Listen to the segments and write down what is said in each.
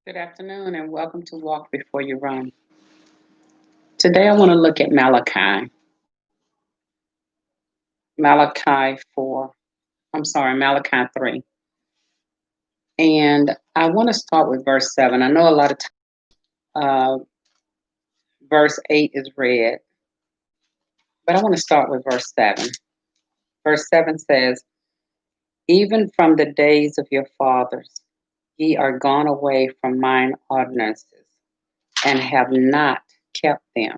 Good afternoon and welcome to Walk Before You Run. Today I want to look at Malachi 4, Malachi 3. And I want to start with verse 7. I know a lot of times verse 8 is read, but I want to start with verse 7. Verse 7 says, Even from the days of your fathers, ye are gone away from mine ordinances, and have not kept them.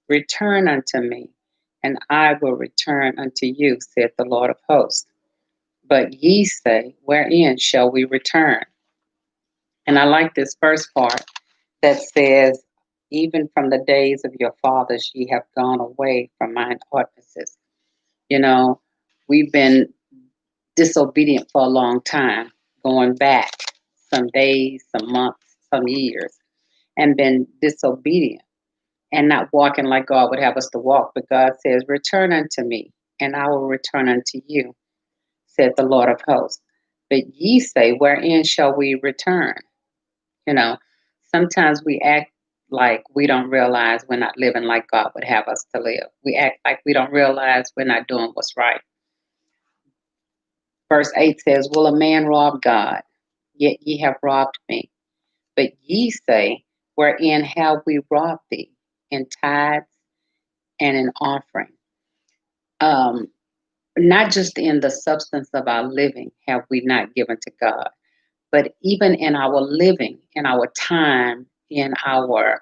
Return unto me, and I will return unto you, saith the Lord of hosts. But ye say, Wherein shall we return? And I like this first part that says, Even from the days of your fathers, ye have gone away from mine ordinances. You know, we've been disobedient for a long time, going back some days, some months, some years, and been disobedient and not walking like God would have us to walk. But God says, Return unto me, and I will return unto you, said the Lord of hosts. But ye say, Wherein shall we return? You know, sometimes we act like we don't realize we're not living like God would have us to live. We act like we don't realize we're not doing what's right. Verse 8 says, Will a man rob God? Yet ye have robbed me. But ye say, Wherein have we robbed thee? In tithes and in offering. Um, not just in the substance of our living have we not given to God, but even in our living, in our time, in our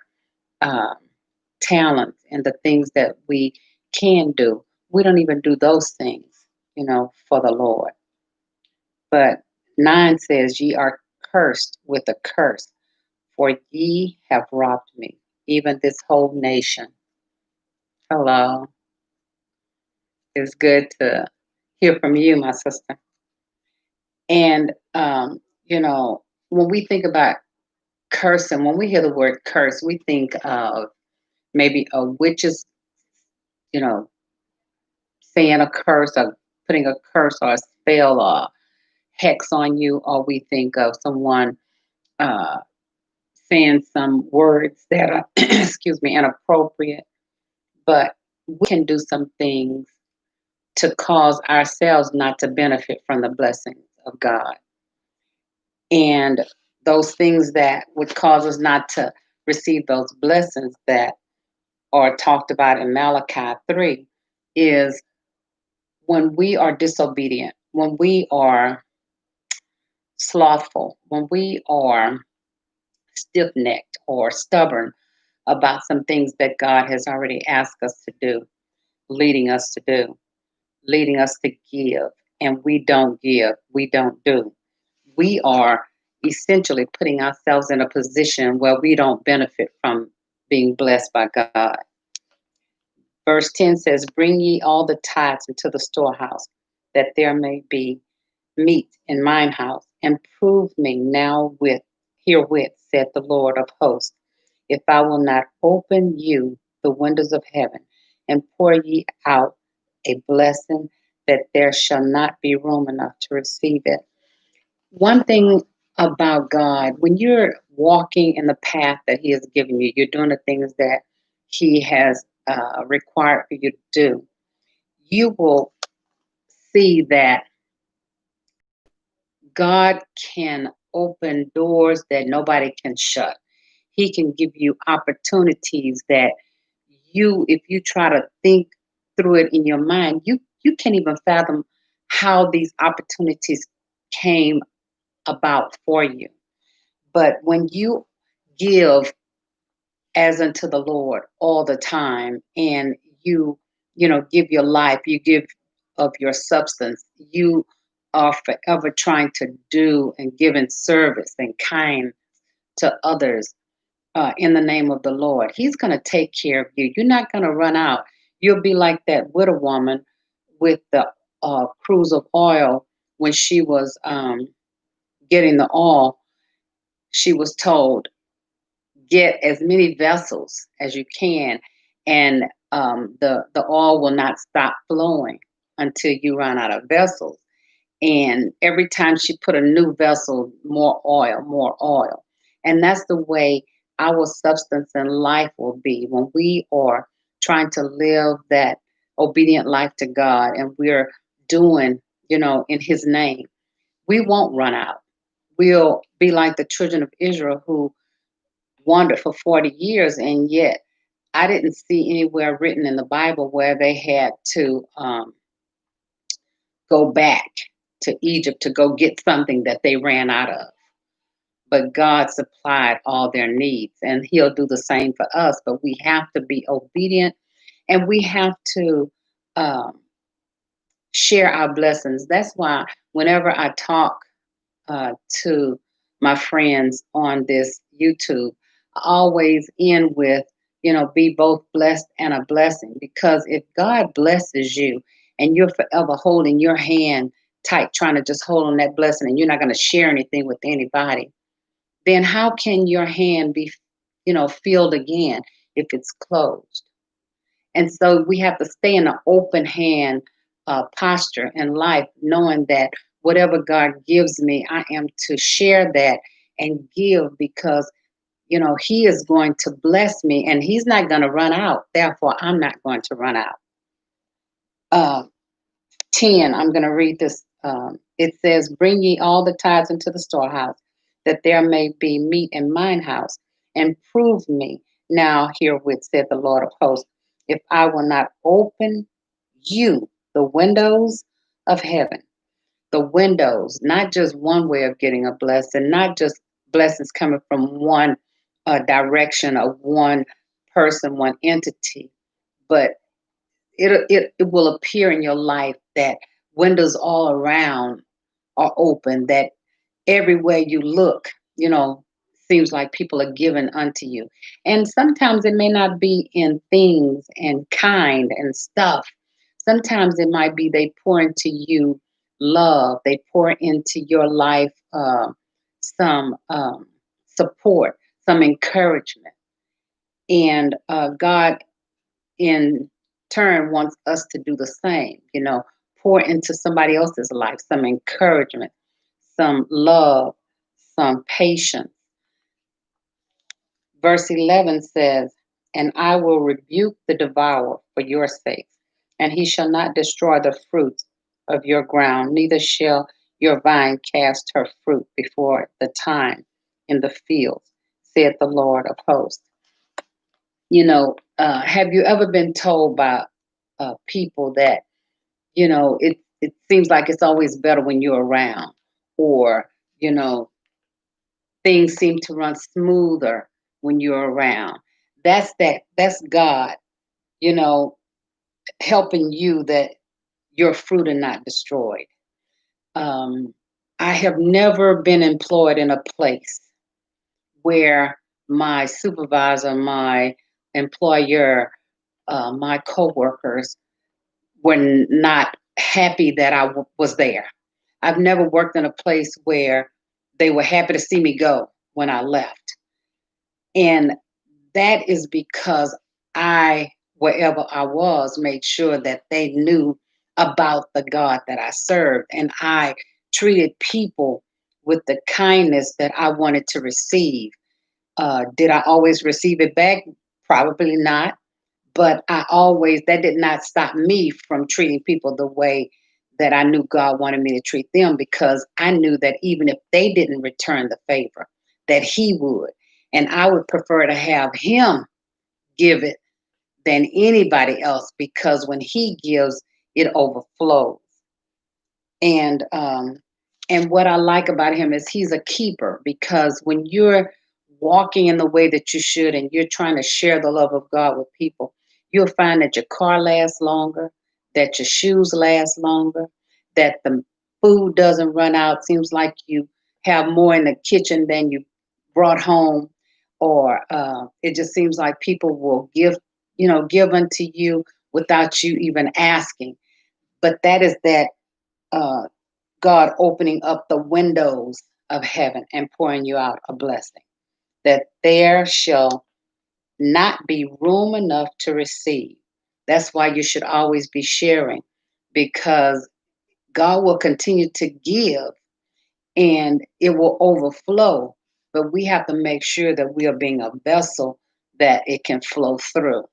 um, talents, and the things that we can do, we don't even do those things, for the Lord. But 9 says, Ye are cursed with a curse, for ye have robbed me, even this whole nation. Hello. It's good to hear from you, my sister. And, when we think about cursing, when we hear the word curse, we think of maybe a witch's, you know, saying a curse or putting a curse or a spell or hex on you, or we think of someone uh, saying some words that are, excuse me, inappropriate. But we can do some things to cause ourselves not to benefit from the blessings of God. And those things that would cause us not to receive those blessings that are talked about in Malachi 3 is when we are disobedient, when we are slothful, when we are stiff necked or stubborn about some things that God has already asked us to do, leading us to do, leading us to give, and we don't give, we don't do. We are essentially putting ourselves in a position where we don't benefit from being blessed by God. Verse 10 says, Bring ye all the tithes into the storehouse, that there may be meat in mine house, and prove me now herewith, saith the Lord of hosts, if I will not open you the windows of heaven, and pour ye out a blessing that there shall not be room enough to receive it. One thing about God, when you're walking in the path that He has given you, you're doing the things that He has required for you to do, you will see that God can open doors that nobody can shut. He can give you opportunities that if you try to think through it in your mind, you can't even fathom how these opportunities came about for you. But when you give as unto the Lord all the time, and give your life, you give of your substance, you are forever trying to do and give in service and kind to others in the name of the Lord. He's going to take care of you. You're not going to run out. You'll be like that widow woman with the cruse of oil when she was getting the oil. She was told, get as many vessels as you can, and the oil will not stop flowing until you run out of vessels. And every time she put a new vessel, more oil, more oil. And that's the way our substance in life will be when we are trying to live that obedient life to God and we're doing, in His name. We won't run out. We'll be like the children of Israel who wandered for 40 years, and yet I didn't see anywhere written in the Bible where they had to go back to Egypt to go get something that they ran out of. But God supplied all their needs, and He'll do the same for us. But we have to be obedient, and we have to um, share our blessings. That's why whenever I talk to my friends on this YouTube, I always end with, be both blessed and a blessing. Because if God blesses you and you're forever holding your hand tight, trying to just hold on that blessing, and you're not going to share anything with anybody, then how can your hand be, filled again if it's closed? And so we have to stay in an open hand posture in life, knowing that whatever God gives me, I am to share that and give because, He is going to bless me and He's not going to run out. Therefore, I'm not going to run out. Uh, 10, I'm going to read this. It says, "Bring ye all the tithes into the storehouse, that there may be meat in mine house, and prove me now herewith, said the Lord of hosts, if I will not open you the windows of heaven." The windows, not just one way of getting a blessing, not just blessings coming from one direction of one person, one entity, but it will appear in your life that windows all around are open, that everywhere you look, seems like people are given unto you. And sometimes it may not be in things and kind and stuff. Sometimes it might be they pour into you love, they pour into your life some support, some encouragement. And God, in turn, wants us to do the same, pour into somebody else's life some encouragement, some love, some patience. Verse 11 says, "And I will rebuke the devourer for your sakes, and he shall not destroy the fruits of your ground, neither shall your vine cast her fruit before the time in the fields, saith the Lord of hosts." Have you ever been told by people that, it seems like it's always better when you're around, or, you know, things seem to run smoother when you're around? That's God, you know, helping you that your fruit are not destroyed. Um, I have never been employed in a place where my supervisor, my employer, my coworkers were not happy that I was there. I've never worked in a place where they were happy to see me go when I left. And that is because I, wherever I was, made sure that they knew about the God that I served. And I treated people with the kindness that I wanted to receive. Did I always receive it back? Probably not. But that did not stop me from treating people the way that I knew God wanted me to treat them, because I knew that even if they didn't return the favor, that He would. And I would prefer to have Him give it than anybody else, because when He gives, it overflows. And and what I like about Him is He's a keeper, because when you're walking in the way that you should and you're trying to share the love of God with people, you'll find that your car lasts longer, that your shoes last longer, that the food doesn't run out. Seems like you have more in the kitchen than you brought home, or it just seems like people will give unto you without you even asking. But that is that uh, God opening up the windows of heaven and pouring you out a blessing, that there shall not be room enough to receive. That's why you should always be sharing, because God will continue to give and it will overflow. but we have to make sure that we are being a vessel that it can flow through.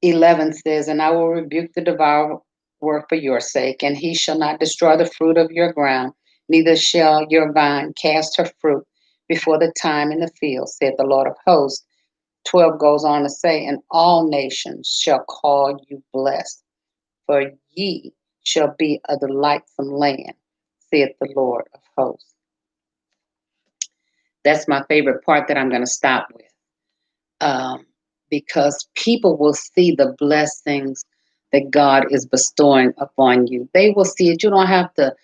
11 says, and I will rebuke the devourer for your sake, and he shall not destroy the fruit of your ground, neither shall your vine cast her fruit before the time in the field, said the Lord of hosts. 12 goes on to say, and all nations shall call you blessed, for ye shall be a delightsome land, saith the Lord of hosts. That's my favorite part that I'm going to stop with. Because people will see the blessings that God is bestowing upon you. They will see it. You don't have to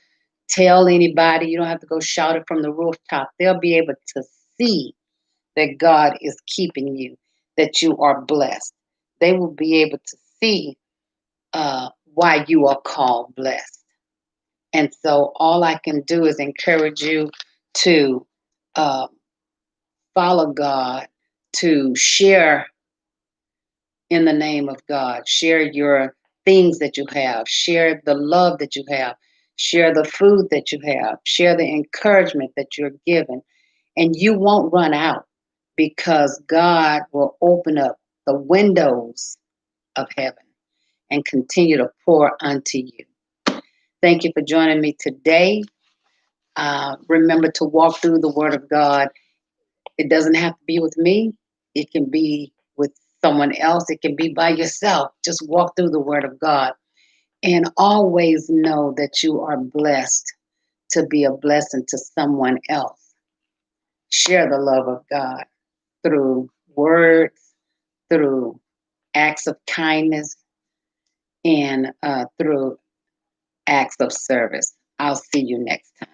tell anybody. You don't have to go shout it from the rooftop. They'll be able to see that God is keeping you, that you are blessed. They will be able to see why you are called blessed. And so all I can do is encourage you to uh, follow God, to share in the name of God. Share your things that you have. Share the love that you have. Share the food that you have. Share the encouragement that you're given. And you won't run out because God will open up the windows of heaven and continue to pour unto you. Thank you for joining me today. Remember to walk through the Word of God. It doesn't have to be with me. It can be with someone else. It can be by yourself. Just walk through the Word of God and always know that you are blessed to be a blessing to someone else. Share the love of God through words, through acts of kindness, and through acts of service. I'll see you next time.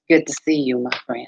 Good to see you, my friend.